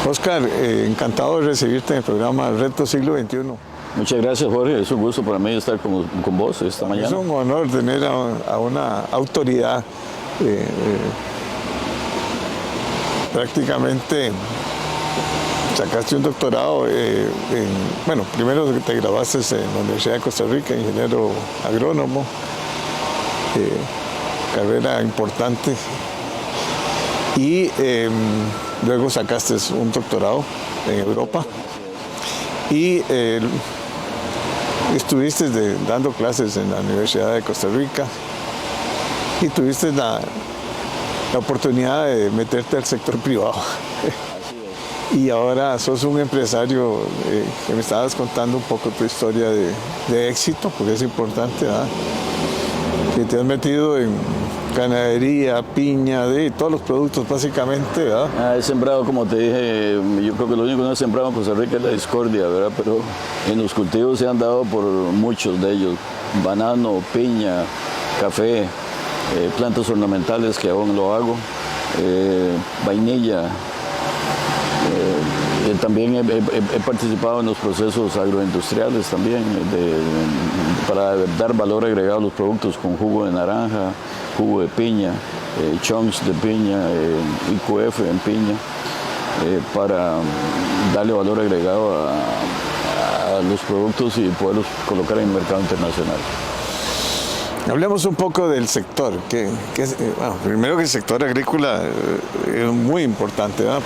Oscar, encantado de recibirte en el programa Reto Siglo XXI. Muchas gracias, Jorge. Es un gusto para mí estar con vos esta mañana. Es un honor tener a una autoridad. Prácticamente sacaste un doctorado bueno, primero te graduaste en la Universidad de Costa Rica, ingeniero agrónomo, carrera importante, y luego sacaste un doctorado en Europa y estuviste dando clases en la Universidad de Costa Rica y tuviste la oportunidad de meterte al sector privado. Y ahora sos un empresario que me estabas contando un poco tu historia de éxito, porque es importante, ¿verdad? Que te has metido en ganadería, piña, de todos los productos básicamente, ¿verdad? He sembrado, como te dije, yo creo que lo único que no he sembrado en Costa Rica es la discordia, ¿verdad? Pero en los cultivos se han dado por muchos de ellos: banano, piña, café, plantas ornamentales, que aún lo hago, vainilla. También he participado en los procesos agroindustriales también para dar valor agregado a los productos, con jugo de naranja, jugo de piña, chunks de piña, IQF en piña, para darle valor agregado a los productos y poderlos colocar en el mercado internacional. Hablemos un poco del sector, bueno, primero que el sector agrícola es muy importante, ¿verdad?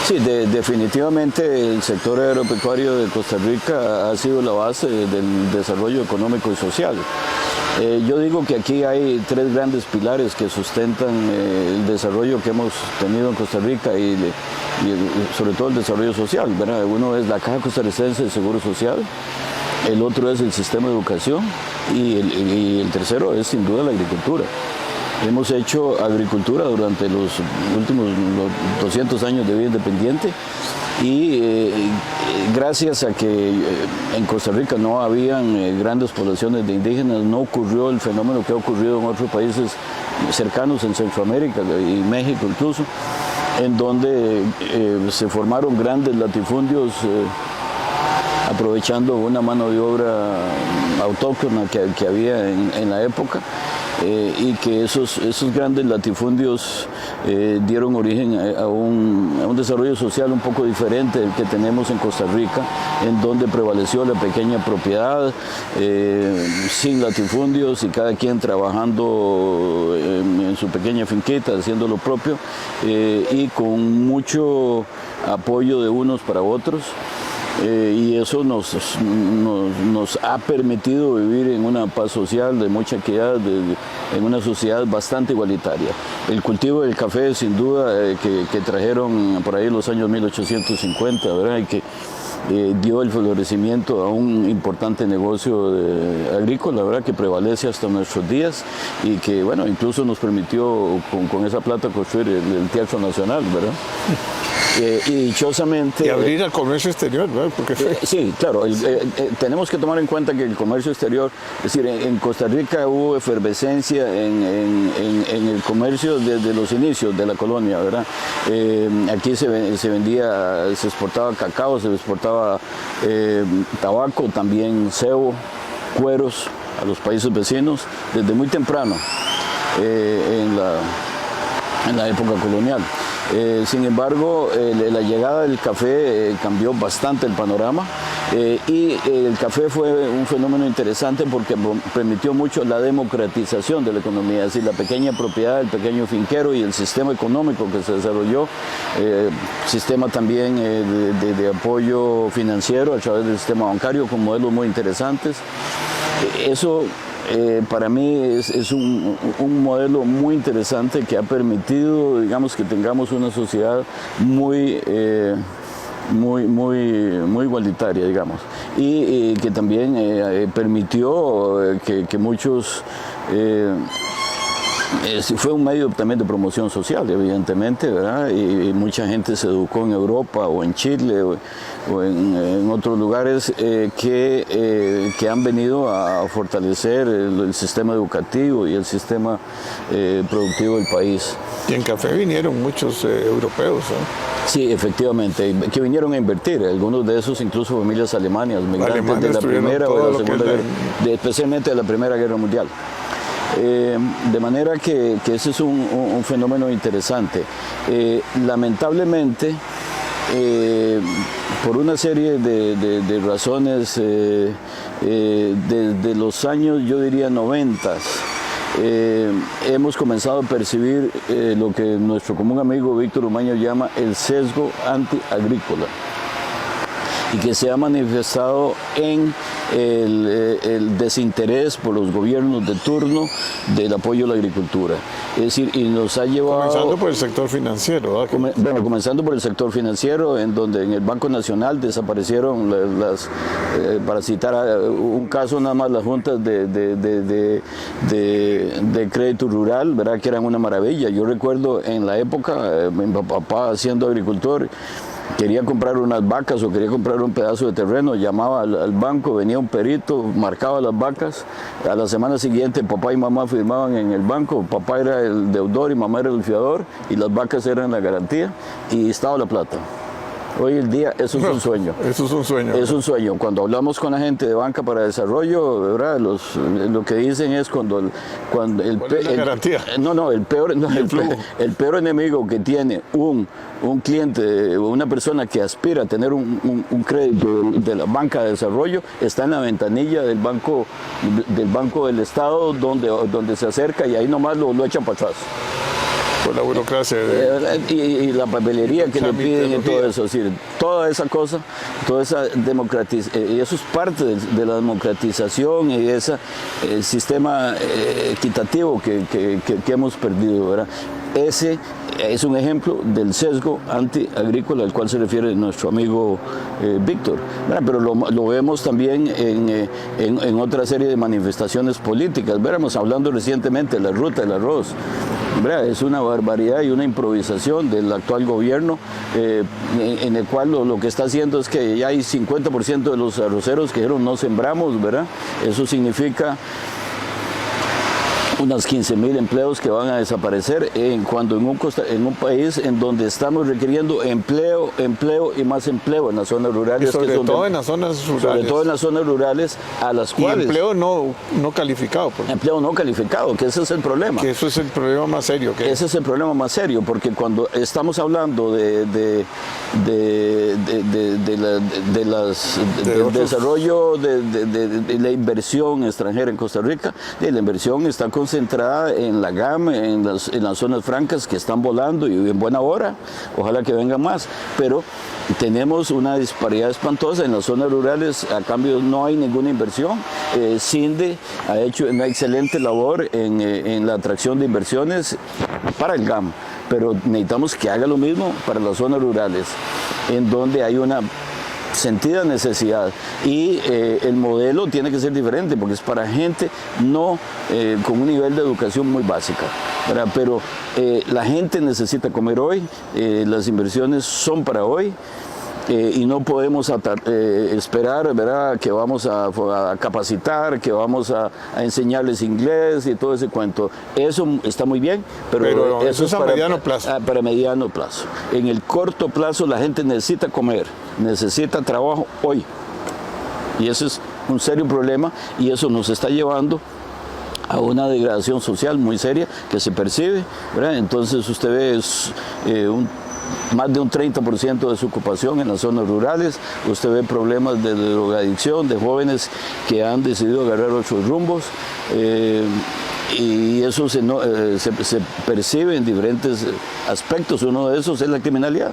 Sí, definitivamente el sector agropecuario de Costa Rica ha sido la base del desarrollo económico y social. Yo digo que aquí hay tres grandes pilares que sustentan el desarrollo que hemos tenido en Costa Rica y sobre todo el desarrollo social, ¿verdad? Uno es la Caja Costarricense de Seguro Social, el otro es el sistema de educación y el tercero es sin duda la agricultura. Hemos hecho agricultura durante los últimos 200 años de vida independiente y gracias a que en Costa Rica no habían grandes poblaciones de indígenas, no ocurrió el fenómeno que ha ocurrido en otros países cercanos en Centroamérica y México incluso, en donde se formaron grandes latifundios aprovechando una mano de obra autóctona que había en la época, y que esos grandes latifundios dieron origen a un desarrollo social un poco diferente del que tenemos en Costa Rica, en donde prevaleció la pequeña propiedad, sin latifundios y cada quien trabajando en su pequeña finquita, haciendo lo propio, y con mucho apoyo de unos para otros. Y eso nos ha permitido vivir en una paz social de mucha equidad, en una sociedad bastante igualitaria. El cultivo del café, sin duda, que trajeron por ahí en los años 1850, ¿verdad? Y que dio el florecimiento a un importante negocio agrícola, ¿verdad? Que prevalece hasta nuestros días y que, bueno, incluso nos permitió con esa plata construir el Teatro Nacional, ¿verdad? Y dichosamente... Y abrir al comercio exterior, ¿no? Porque sí, claro. Tenemos que tomar en cuenta que el comercio exterior, es decir, en Costa Rica hubo efervescencia en el comercio desde los inicios de la colonia, ¿verdad? Aquí se vendía, se exportaba cacao, se exportaba tabaco, también cebo, cueros a los países vecinos, desde muy temprano en la época colonial. Sin embargo, la llegada del café cambió bastante el panorama, y el café fue un fenómeno interesante porque permitió mucho la democratización de la economía, es decir, la pequeña propiedad, el pequeño finquero y el sistema económico que se desarrolló, sistema también de apoyo financiero a través del sistema bancario con modelos muy interesantes. Eso para mí es un modelo muy interesante que ha permitido, digamos, que tengamos una sociedad muy igualitaria, digamos, y que también permitió que muchos Fue un medio también de promoción social, evidentemente, ¿verdad? Y mucha gente se educó en Europa o en Chile o en otros lugares que han venido a fortalecer el sistema educativo y el sistema productivo del país. Y en café vinieron muchos europeos, ¿no? Sí, efectivamente, que vinieron a invertir, algunos de esos incluso familias alemanas, migrantes de la Primera o de la Segunda Guerra, especialmente de la Primera Guerra Mundial. De manera que ese es un fenómeno interesante. Lamentablemente, por una serie de razones, desde los años, yo diría, 90, hemos comenzado a percibir lo que nuestro común amigo Víctor Umaño llama el sesgo antiagrícola, y que se ha manifestado en el desinterés por los gobiernos de turno del apoyo a la agricultura. Es decir, y nos ha llevado... Comenzando por el sector financiero, ¿verdad? Bueno, comenzando por el sector financiero, en donde en el Banco Nacional desaparecieron para citar un caso nada más, las juntas de crédito rural, ¿verdad? Que eran una maravilla. Yo recuerdo en la época, mi papá siendo agricultor, quería comprar unas vacas o quería comprar un pedazo de terreno, llamaba al banco, venía un perito, marcaba las vacas, a la semana siguiente papá y mamá firmaban en el banco, papá era el deudor y mamá era el fiador, y las vacas eran la garantía, y estaba la plata. Hoy en día eso es un sueño. Eso es un sueño. Es un sueño. Cuando hablamos con la gente de Banca para Desarrollo, ¿verdad? Lo que dicen es cuando garantía. El peor enemigo que tiene un cliente o una persona que aspira a tener un crédito de la Banca de Desarrollo está en la ventanilla del Banco del Estado, donde se acerca y ahí nomás lo echan para atrás. Por la burocracia. Y la papelería que le piden y todo eso. Es decir, toda esa cosa, toda esa democratización, y eso es parte de la democratización y ese sistema equitativo que hemos perdido, ¿verdad? Ese es un ejemplo del sesgo antiagrícola al cual se refiere nuestro amigo Víctor, ¿verdad? Pero lo vemos también en otra serie de manifestaciones políticas. Veremos, hablando recientemente de la ruta del arroz, ¿verdad? Es una barbaridad y una improvisación del actual gobierno, en el cual lo que está haciendo es que ya hay 50% de los arroceros que dijeron no sembramos, ¿verdad? Eso significa unas 15,000 empleos que van a desaparecer cuando en un país en donde estamos requiriendo empleo y más empleo en las zonas rurales. Y sobre todo en las zonas rurales. Sobre todo en las zonas rurales a las cuales... Y empleo no calificado. Empleo no calificado, que ese es el problema. Que eso es el problema más serio. Ese es el problema más serio, porque cuando estamos hablando del desarrollo de la inversión extranjera en Costa Rica, la inversión está concentrada en la GAM, en las zonas francas que están volando y en buena hora, ojalá que vengan más, pero tenemos una disparidad espantosa en las zonas rurales, a cambio no hay ninguna inversión. CINDE ha hecho una excelente labor en la atracción de inversiones para el GAM, pero necesitamos que haga lo mismo para las zonas rurales, en donde hay una sentida necesidad, y el modelo tiene que ser diferente porque es para gente no con un nivel de educación muy básica, ¿verdad? Pero la gente necesita comer hoy, las inversiones son para hoy. Y no podemos esperar, ¿verdad?, que vamos a capacitar, que vamos a enseñarles inglés y todo ese cuento. Eso está muy bien, pero eso es para mediano plazo. Para mediano plazo. En el corto plazo la gente necesita comer, necesita trabajo hoy. Y eso es un serio problema y eso nos está llevando a una degradación social muy seria que se percibe, ¿verdad? Entonces usted ve más de un 30% de desocupación en las zonas rurales, usted ve problemas de drogadicción, de jóvenes que han decidido agarrar otros rumbos, y eso se percibe en diferentes aspectos. Uno de esos es la criminalidad,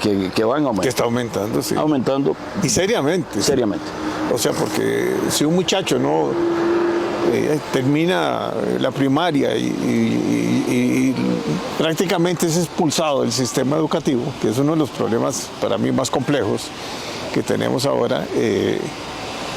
que va en aumento. Que está aumentando, sí. Aumentando. Y seriamente. Seriamente. O sea, porque si un muchacho no termina la primaria y prácticamente es expulsado del sistema educativo, que es uno de los problemas para mí más complejos que tenemos ahora,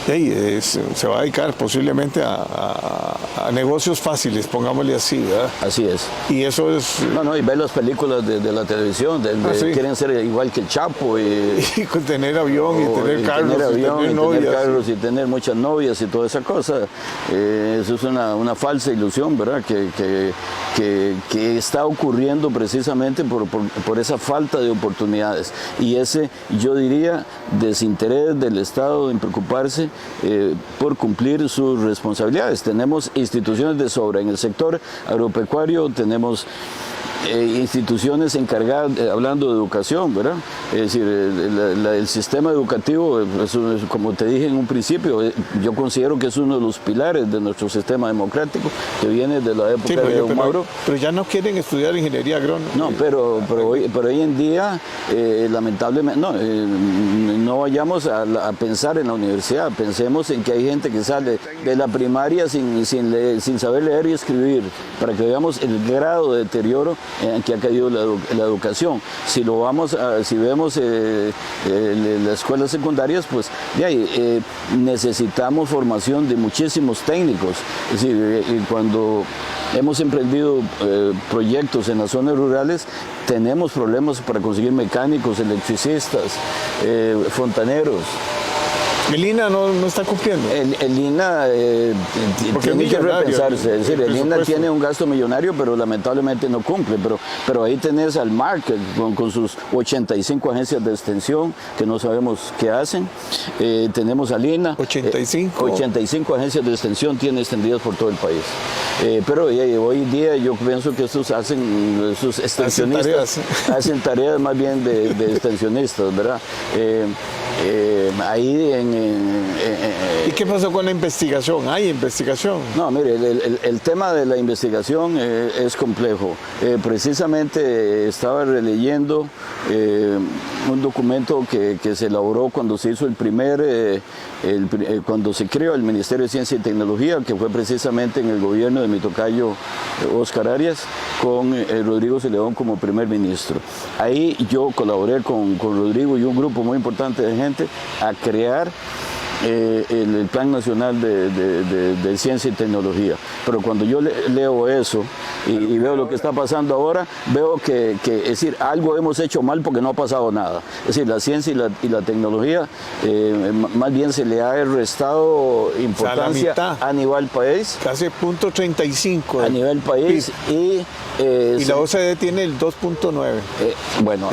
se va a dedicar posiblemente a negocios fáciles, pongámosle así, ¿verdad? Así es. Y eso es... No, y ver las películas de la televisión, sí. Quieren ser igual que el Chapo. Y con tener avión y tener carros y tener novias. Carros y tener muchas novias y toda esa cosa. Eso es una falsa ilusión, ¿verdad? Que está ocurriendo precisamente por esa falta de oportunidades. Y ese, yo diría, desinterés del Estado en preocuparse por cumplir sus responsabilidades. Tenemos instituciones de sobra en el sector agropecuario, tenemos instituciones encargadas, hablando de educación, ¿verdad? Es decir, el sistema educativo, como te dije en un principio, yo considero que es uno de los pilares de nuestro sistema democrático, que viene de la época de Don Mauro. Pero ya no quieren estudiar ingeniería agrónoma. No, pero hoy en día, lamentablemente, no vayamos a pensar en la universidad, pensemos en que hay gente que sale de la primaria sin saber leer y escribir, para que veamos el grado de deterioro en que ha caído la educación. Si vemos las escuelas secundarias, pues necesitamos formación de muchísimos técnicos. Es decir, cuando hemos emprendido proyectos en las zonas rurales, tenemos problemas para conseguir mecánicos, electricistas, fontaneros. El INA no está cumpliendo. El INA tiene que repensarse. Es decir, el INA tiene un gasto millonario, pero lamentablemente no cumple. Pero ahí tenés al MARC con sus 85 agencias de extensión que no sabemos qué hacen. Tenemos al INA. 85 agencias de extensión tiene extendidas por todo el país. Pero hoy en día yo pienso que estos sus extensionistas hacen tareas más bien de extensionistas, ¿verdad? ¿Y qué pasó con la investigación? ¿Hay investigación? No, mire, el tema de la investigación es complejo. Precisamente estaba releyendo un documento que se elaboró cuando se hizo cuando se creó el Ministerio de Ciencia y Tecnología, que fue precisamente en el gobierno de mi tocayo Óscar Arias, con Rodrigo Zeledón como primer ministro. Ahí yo colaboré con Rodrigo y un grupo muy importante de gente a crear el Plan Nacional de Ciencia y Tecnología. Pero cuando yo leo eso y veo lo que está pasando ahora, veo que es decir, algo hemos hecho mal porque no ha pasado nada. Es decir, la ciencia y la tecnología más bien se le ha restado importancia a nivel país. Casi 0.35 a nivel país y la OCDE tiene el 2.9. Bueno,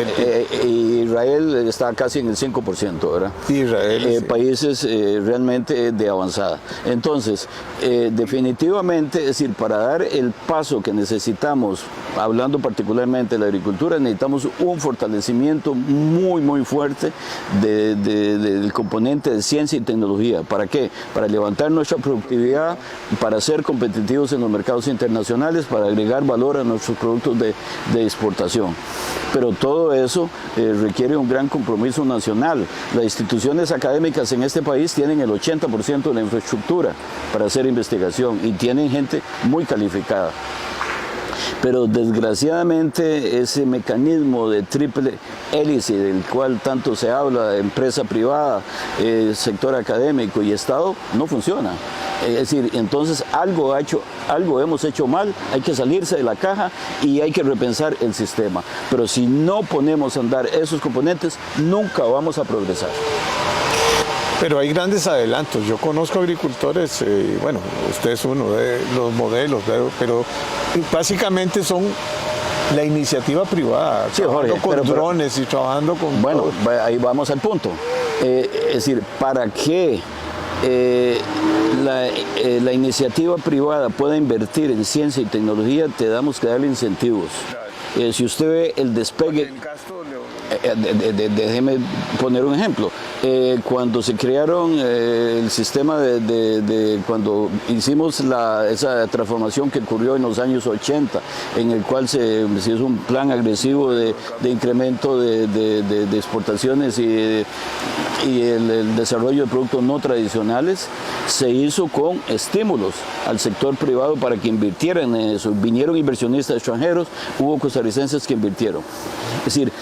Israel está casi en el 5%, ¿verdad? Israel. Países realmente de avanzada. Entonces, definitivamente, es decir, para dar el paso que necesitamos, hablando particularmente de la agricultura, necesitamos un fortalecimiento muy fuerte del componente de ciencia y tecnología. ¿Para qué? Para levantar nuestra productividad, para ser competitivos en los mercados internacionales, para agregar valor a nuestros productos de exportación. Pero todo eso requiere un gran compromiso nacional. Las instituciones académicas en este país tienen el 80% de la infraestructura para hacer investigación y tienen gente muy calificada. Pero desgraciadamente ese mecanismo de triple hélice del cual tanto se habla, empresa privada, sector académico y Estado, no funciona. Es decir, entonces algo hemos hecho mal, hay que salirse de la caja y hay que repensar el sistema. Pero si no ponemos a andar esos componentes, nunca vamos a progresar. Pero hay grandes adelantos. Yo conozco agricultores, bueno, usted es uno de los modelos, pero básicamente son la iniciativa privada, sí, Jorge, con drones y trabajando con... Bueno, ahí vamos al punto. Es decir, ¿para qué la iniciativa privada pueda invertir en ciencia y tecnología? Tenemos que darle incentivos. Si usted ve el despegue... Déjeme poner un ejemplo. Cuando se crearon el sistema cuando hicimos esa transformación que ocurrió en los años 80, en el cual se hizo un plan agresivo de incremento de exportaciones y el desarrollo de productos no tradicionales, se hizo con estímulos al sector privado para que invirtieran en eso. Vinieron inversionistas extranjeros, hubo costarricenses que invirtieron. Es decir,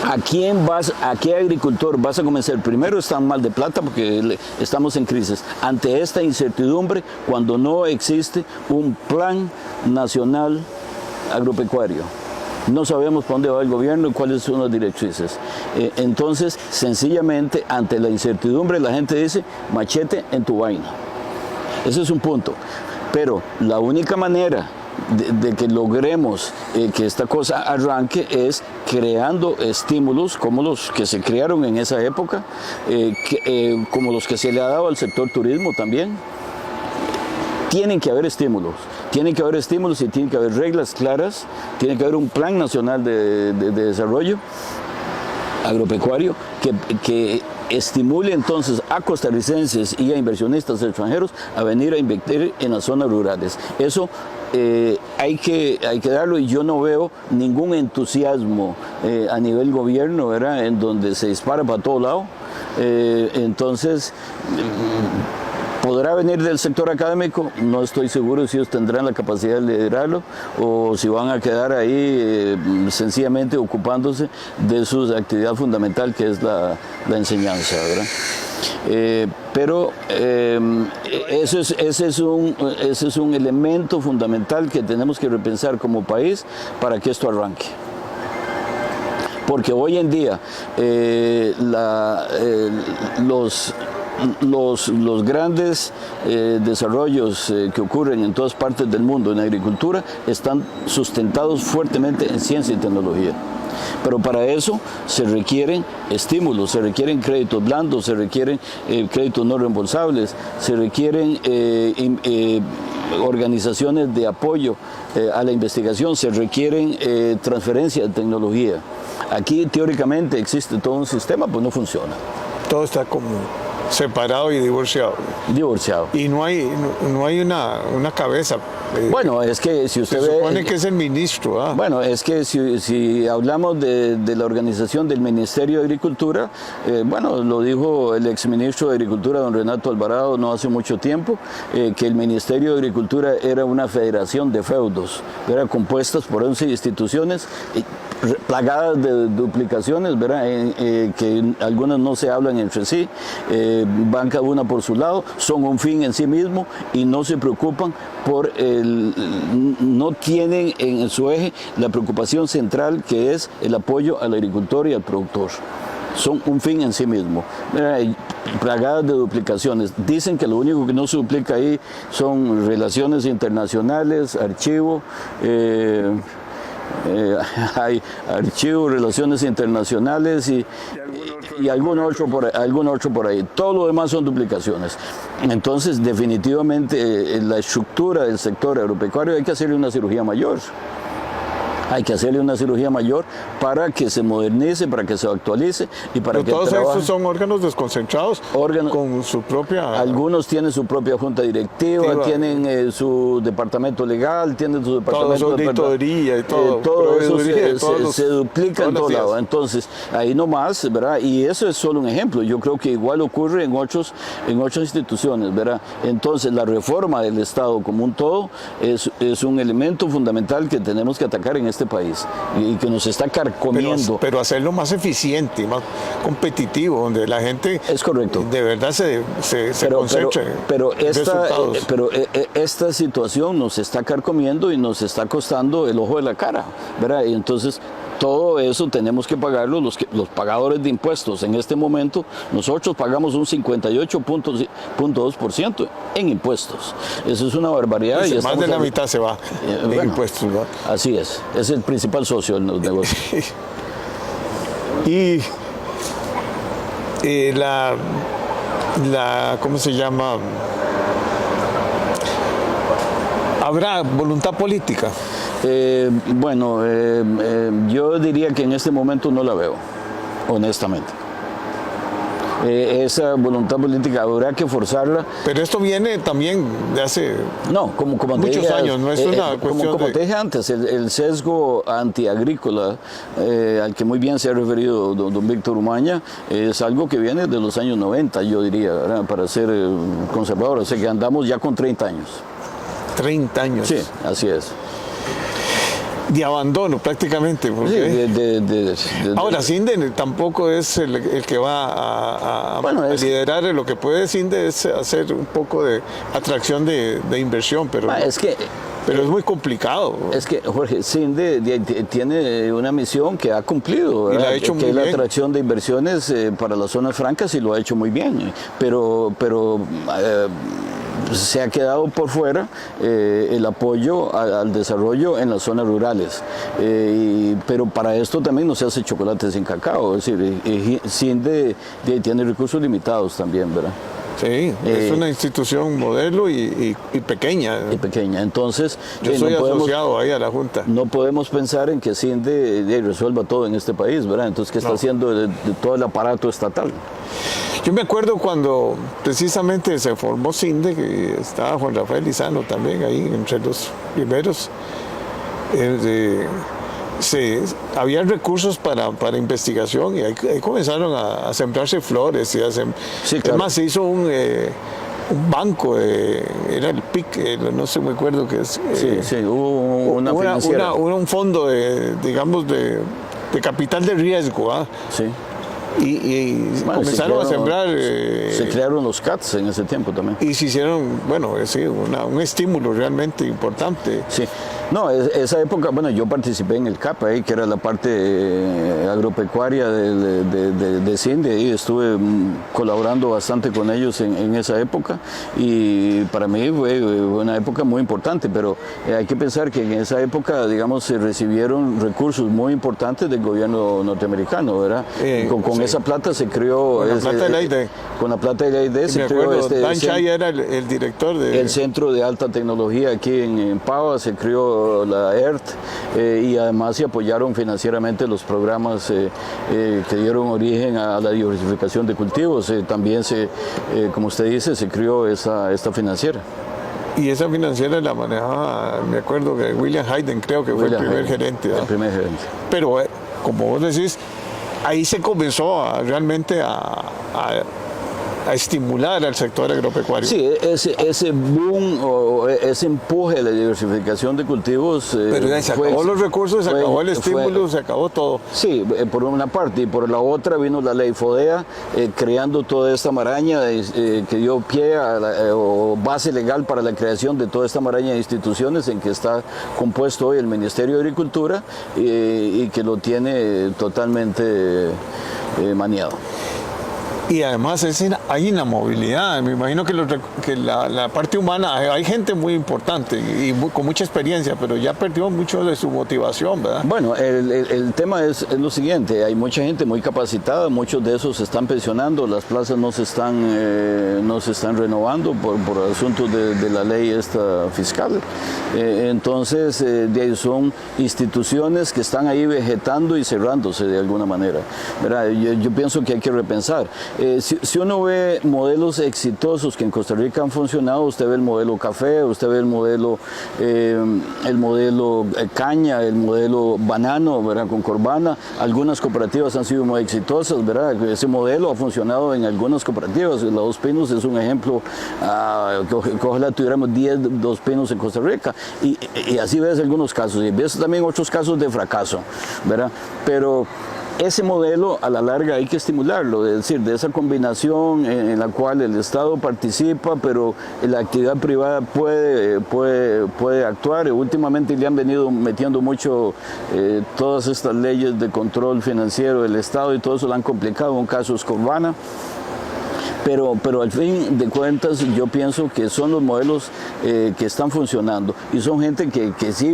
¿A qué agricultor vas a convencer? Primero están mal de plata porque estamos en crisis. Ante esta incertidumbre, cuando no existe un plan nacional agropecuario. No sabemos para dónde va el gobierno y cuáles son las directrices. Entonces, sencillamente, ante la incertidumbre, la gente dice, machete en tu vaina. Ese es un punto. Pero la única manera de que logremos que esta cosa arranque es creando estímulos como los que se crearon en esa época, como los que se le ha dado al sector turismo también. Tienen que haber estímulos y tienen que haber reglas claras, tiene que haber un plan nacional de desarrollo agropecuario que estimule entonces a costarricenses y a inversionistas extranjeros a venir a invertir en las zonas rurales. Eso hay que darlo, y yo no veo ningún entusiasmo a nivel gobierno, ¿verdad?, en donde se dispara para todo lado. Entonces, ¿podrá venir del sector académico? No estoy seguro si ellos tendrán la capacidad de liderarlo o si van a quedar ahí sencillamente ocupándose de su actividad fundamental, que es la enseñanza, ¿verdad? Pero ese es un elemento fundamental que tenemos que repensar como país para que esto arranque. Porque hoy en día los grandes desarrollos que ocurren en todas partes del mundo en agricultura están sustentados fuertemente en ciencia y tecnología. Pero para eso se requieren estímulos, se requieren créditos blandos, se requieren créditos no reembolsables, se requieren organizaciones de apoyo a la investigación, se requieren transferencia de tecnología. Aquí teóricamente existe todo un sistema, pues no funciona. Todo está como separado y divorciado. Y no hay una cabeza. Bueno, es que si usted se supone que es el ministro. Bueno, es que si hablamos de la organización del Ministerio de Agricultura, bueno, lo dijo el exministro de Agricultura, don Renato Alvarado, no hace mucho tiempo, que el Ministerio de Agricultura era una federación de feudos, era compuestas por 11 instituciones plagadas de duplicaciones, ¿verdad? Que algunas no se hablan entre sí, van cada una por su lado, son un fin en sí mismo y no se preocupan no tienen en su eje la preocupación central, que es el apoyo al agricultor y al productor. Son un fin en sí mismo, plagadas de duplicaciones. Dicen que lo único que no se duplica ahí son relaciones internacionales, archivo, hay archivos, relaciones internacionales y algún otro por ahí. Todo lo demás son duplicaciones. Entonces, definitivamente, la estructura del sector agropecuario hay que hacerle una cirugía mayor. Hay que hacerle una cirugía mayor para que se modernice, para que se actualice y para que todos estos son órganos desconcentrados con su propia... Algunos tienen su propia junta directiva, tienen su departamento legal, tienen su departamento de auditoría y todo. Todo eso se duplica en todo lado. Entonces, ahí nomás, ¿verdad? Y eso es solo un ejemplo. Yo creo que igual ocurre en otras instituciones, ¿verdad? Entonces, la reforma del Estado como un todo es un elemento fundamental que tenemos que atacar en este país y que nos está carcomiendo. Pero hacerlo más eficiente, más competitivo, donde la gente es correcto, de verdad se concentre. Pero esta situación nos está carcomiendo y nos está costando el ojo de la cara, ¿verdad? Y entonces todo eso tenemos que pagarlo los pagadores de impuestos. En este momento nosotros pagamos un 58.2% en impuestos. Eso es una barbaridad. Y más de la mitad se va en impuestos, ¿no? Así es el principal socio en los negocios. Y ¿cómo se llama? ¿Habrá voluntad política? Yo diría que en este momento no la veo, honestamente. Esa voluntad política habrá que forzarla. Pero esto viene también de hace como muchos años, no es una cuestión como te dije antes, el sesgo antiagrícola al que muy bien se ha referido don Víctor Umaña es algo que viene de los años 90, yo diría, ¿verdad? Para ser conservador, o sea que andamos ya con 30 años. 30 años. Sí, así es. de abandono prácticamente. Sí, Porque ahora, CINDE tampoco es el que va a Bueno, liderar. Lo que puede CINDE es hacer un poco de atracción de inversión, pero es muy complicado. Es que, Jorge, CINDE tiene una misión que ha cumplido, y la ha hecho que muy es la bien. atracción de inversiones para las zonas francas, y lo ha hecho muy bien. Pero se ha quedado por fuera el apoyo al desarrollo en las zonas rurales. Pero para esto también no se hace chocolate sin cacao. Es decir, CINDE tiene recursos limitados también, ¿verdad? Sí, es una institución modelo y pequeña. Y pequeña. Entonces, yo soy asociado ahí a la Junta. No podemos pensar en que CINDE resuelva todo en este país, ¿verdad? Entonces, ¿qué está haciendo de todo el aparato estatal? Yo me acuerdo cuando precisamente se formó CINDE, que estaba Juan Rafael Lizano también ahí entre los primeros. Había recursos para investigación y ahí comenzaron a sembrarse flores. Sí, claro. Además se hizo un banco, era el PIC, no sé, me acuerdo que es. Hubo una financiera. Un fondo, digamos, de capital de riesgo. Sí. Y comenzaron a sembrar. Se crearon los CATs en ese tiempo también. Y se hicieron, un estímulo realmente importante. Sí. No, esa época, yo participé en el CAP ahí, que era la parte agropecuaria de CINDE, y estuve colaborando bastante con ellos en esa época, y para mí fue una época muy importante, pero hay que pensar que en esa época, digamos, se recibieron recursos muy importantes del gobierno norteamericano, ¿verdad? Con esa plata se creó... Con la plata de la AID. Con la plata de la AID se creó Dan Chay era el director de... El Centro de Alta Tecnología aquí en Pava, se creó la ERT, y además se apoyaron financieramente los programas que dieron origen a la diversificación de cultivos. También como usted dice, se creó esta financiera. Y esa financiera la manejaba, me acuerdo que William Hayden, creo que fue el primer gerente. El primer gerente. Pero como vos decís, ahí se comenzó realmente a estimular al sector agropecuario. Sí, ese boom o ese empuje de la diversificación de cultivos. Pero ya se acabó los recursos, se acabó el estímulo, se acabó todo. Sí, por una parte, y por la otra vino la ley FODEA, creando toda esta maraña que dio pie o base legal para la creación de toda esta maraña de instituciones en que está compuesto hoy el Ministerio de Agricultura, y que lo tiene totalmente maniado. Y además hay inamovilidad. Me imagino que la parte humana, hay gente muy importante y con mucha experiencia, pero ya perdió mucho de su motivación, ¿verdad? Bueno, el tema es lo siguiente: hay mucha gente muy capacitada, muchos de esos se están pensionando, las plazas no se están renovando por asuntos de la ley esta fiscal. Entonces, son instituciones que están ahí vegetando y cerrándose de alguna manera, ¿verdad? Yo pienso que hay que repensar. Si uno ve modelos exitosos que en Costa Rica han funcionado, usted ve el modelo café, usted ve el modelo caña, el modelo banano, ¿verdad? Con Corbana. Algunas cooperativas han sido muy exitosas, ¿verdad? Ese modelo ha funcionado en algunas cooperativas. La Dos Pinos es un ejemplo, que ojalá tuviéramos 10 Dos Pinos en Costa Rica. Y así ves algunos casos, y ves también otros casos de fracaso, ¿verdad? Pero ese modelo a la larga hay que estimularlo, es decir, de esa combinación en la cual el Estado participa, pero la actividad privada puede actuar. Últimamente le han venido metiendo mucho todas estas leyes de control financiero del Estado, y todo eso lo han complicado. Un caso es Corbana. Pero al fin de cuentas yo pienso que son los modelos que están funcionando, y son gente que sí,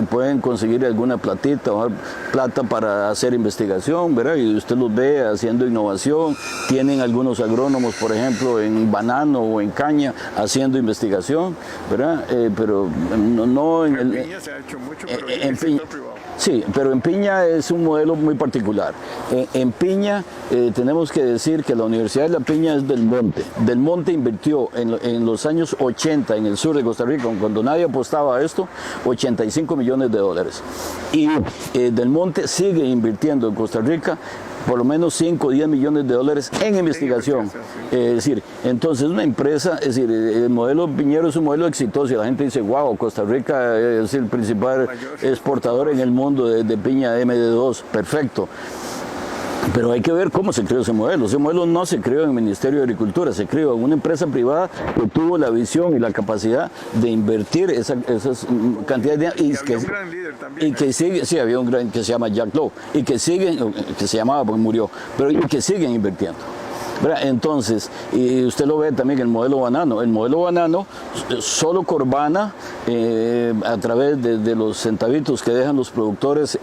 pueden conseguir alguna plata para hacer investigación, ¿verdad? Y usted los ve haciendo innovación, tienen algunos agrónomos, por ejemplo, en banano o en caña haciendo investigación, ¿verdad? Pero no en el... Piña se ha hecho mucho, pero en el sector privado. Sí, pero en Piña es un modelo muy particular. En Piña tenemos que decir que la Universidad de La Piña es del Monte. Del Monte invirtió en los años 80 en el sur de Costa Rica, cuando nadie apostaba a esto, $85 millones. Y Del Monte sigue invirtiendo en Costa Rica por lo menos 5 o 10 millones de dólares en investigación. Es decir, entonces una empresa, es decir, el modelo Piñero es un modelo exitoso y la gente dice, wow, Costa Rica es el principal exportador en el mundo de piña MD2, perfecto. Pero hay que ver cómo se creó ese modelo. Ese modelo no se creó en el Ministerio de Agricultura, se creó en una empresa privada que tuvo la visión y la capacidad de invertir esas cantidades de... Y que sigue, sí, había un gran que se llama Jack Lowe, y que siguen, que se llamaba porque murió, pero y que siguen invirtiendo. ¿Verdad? Entonces, y usted lo ve también el modelo banano. El modelo banano, solo Corbana, a través de los centavitos que dejan los productores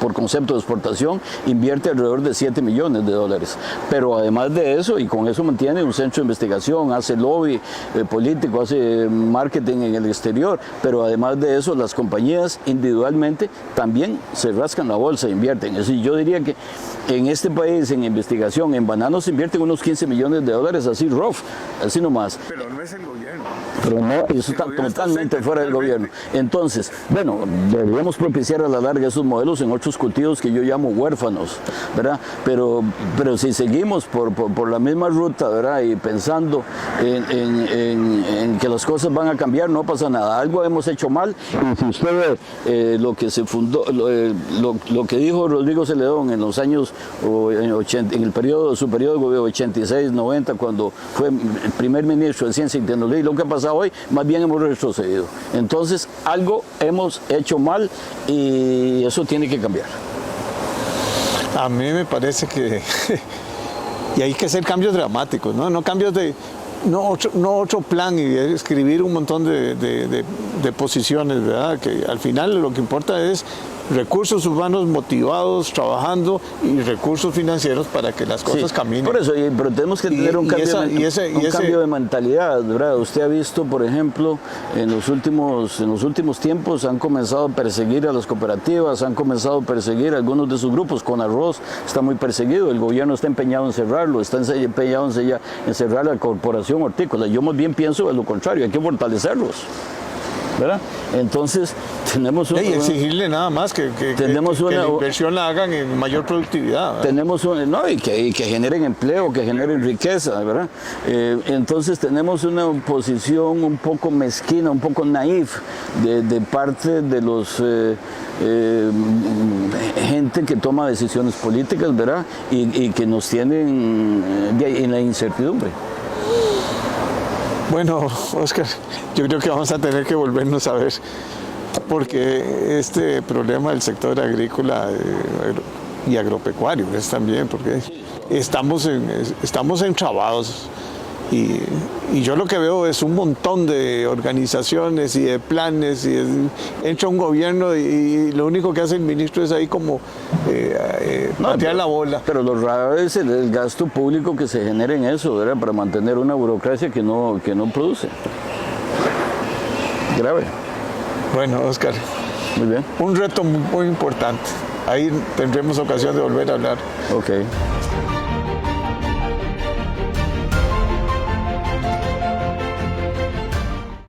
por concepto de exportación, invierte alrededor de 7 millones de dólares. Pero además de eso, y con eso mantiene un centro de investigación, hace lobby político, hace marketing en el exterior, pero además de eso, las compañías individualmente también se rascan la bolsa e invierten. Es decir, yo diría que en este país, en investigación, en bananos se invierten unos 15 millones de dólares, así rough, así nomás. Pero no es el gobierno. Pero no, eso está totalmente fuera del gobierno. Entonces, bueno, deberíamos propiciar a la larga esos modelos en otros cultivos que yo llamo huérfanos, ¿verdad? Pero si seguimos por la misma ruta, ¿verdad? Y pensando en que las cosas van a cambiar, no pasa nada. Algo hemos hecho mal. Y si usted ve lo que se fundó, lo que dijo Rodrigo Celedón en los años 80, en el periodo, su periodo de gobierno 86-90, cuando fue el primer ministro de Ciencia y Tecnología, y lo que ha pasado hoy, más bien hemos retrocedido. Entonces, algo hemos hecho mal y eso tiene que cambiar. A mí me parece que y hay que hacer cambios dramáticos, ¿no? No cambios de no otro plan y escribir un montón de posiciones, ¿verdad? Que al final lo que importa es recursos humanos motivados, trabajando, y recursos financieros para que las cosas caminen. Por eso, pero tenemos que tener un cambio de mentalidad, ¿verdad? Usted ha visto, por ejemplo, en los últimos tiempos han comenzado a perseguir a las cooperativas, han comenzado a perseguir a algunos de sus grupos. Con arroz está muy perseguido, el gobierno está empeñado en cerrarlo, está empeñado en cerrar la corporación hortícola. Yo más bien pienso de lo contrario, hay que fortalecerlos, ¿verdad? Entonces tenemos y exigirle nada más que la inversión la hagan en mayor productividad, ¿verdad? Y que generen empleo, que generen riqueza, ¿verdad? Entonces tenemos una posición un poco mezquina, un poco naif de parte de los gente que toma decisiones políticas, ¿verdad? Y que nos tienen en la incertidumbre. Bueno, Oscar, yo creo que vamos a tener que volvernos a ver, porque este problema del sector agrícola y agropecuario es también, porque estamos entrabados. Y yo lo que veo es un montón de organizaciones y de planes, y entra un gobierno y lo único que hace el ministro es ahí como patear la bola. Pero lo raro es el gasto público que se genera en eso, ¿verdad? Para mantener una burocracia que no produce. Grave. Bueno, Oscar. Muy bien. Un reto muy importante. Ahí tendremos ocasión de volver a hablar. Ok.